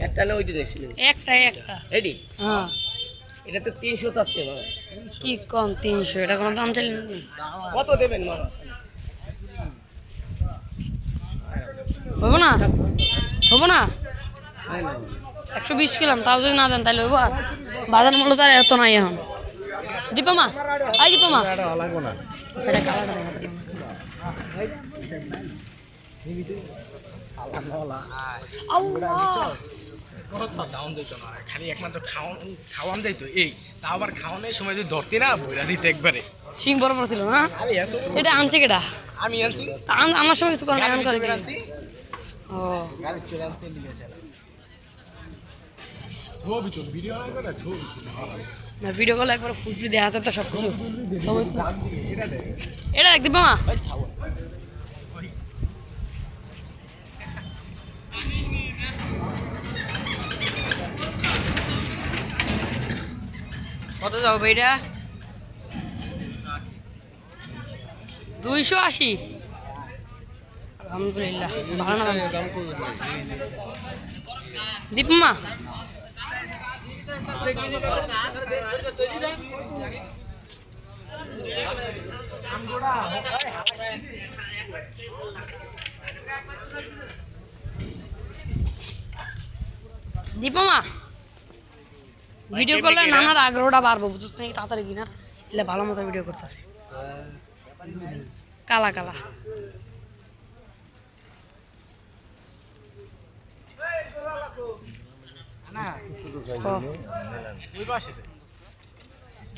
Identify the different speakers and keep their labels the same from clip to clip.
Speaker 1: একটা না ওইটা দেখছিলেন?
Speaker 2: একটা
Speaker 1: এডি
Speaker 2: হ্যাঁ।
Speaker 1: এটা তো 300 চাচ্ছে মামা।
Speaker 2: কি কম 300, এটা কোনো দাম চাইলেন নাকি?
Speaker 1: কত দেবেন মামা?
Speaker 2: হবো না, হবো না।
Speaker 1: হয় না
Speaker 2: 120 কিলাম, তাও যদি না দেন তাহলে হবো। আর বাজার মূল্য তো আর এত নাই এখন। দীপমা, আই দীপমা,
Speaker 1: এটা লাগবো না।
Speaker 2: সেটা কালারটা দেখাতে আল্লাহ।
Speaker 1: দাম দিত না, খালি একমাত্র খাওয়ান দিত। এই তা আবার খাওয়ানোর সময় যদি ধরতি না বইরা দিতে একবারে।
Speaker 2: সিং বড় বড় ছিল না।
Speaker 1: আরে এত
Speaker 2: এটা আনছে কেটা?
Speaker 1: আমি আনছি।
Speaker 2: আমার সময় কিছু করে না, এমন করে কি?
Speaker 1: আনছি
Speaker 2: ও
Speaker 1: গাড়ি চলে আনতে নিয়েছে ছবি তো ভিডিও না করে ছবি
Speaker 2: না, ভিডিও কল একবার ফুলফুলি দেখা যায় তো সব কিছু। সবাই তো
Speaker 1: এটা দে
Speaker 2: এটা এক দীপমা।
Speaker 1: ভাই খাওয়া
Speaker 2: কত যাবো এটা? 280। আলহামদুলিল্লাহ, ভালো না দাম? দীপমা দীপমা, ভিডিও করলে নানার আগ্রহটা বাড়বো, বুঝছিস নাকি? তাড়াতাড়ি কিনা এলে ভালো মতো ভিডিও করতেছি। কালা কালা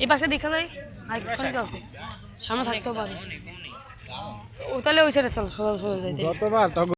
Speaker 2: এই পাশে দেখা যায় আর আছে, সামনে থাকতেও পারে। ও তাহলে ওই সাইডে চল, সোজা সোজা যাইতে।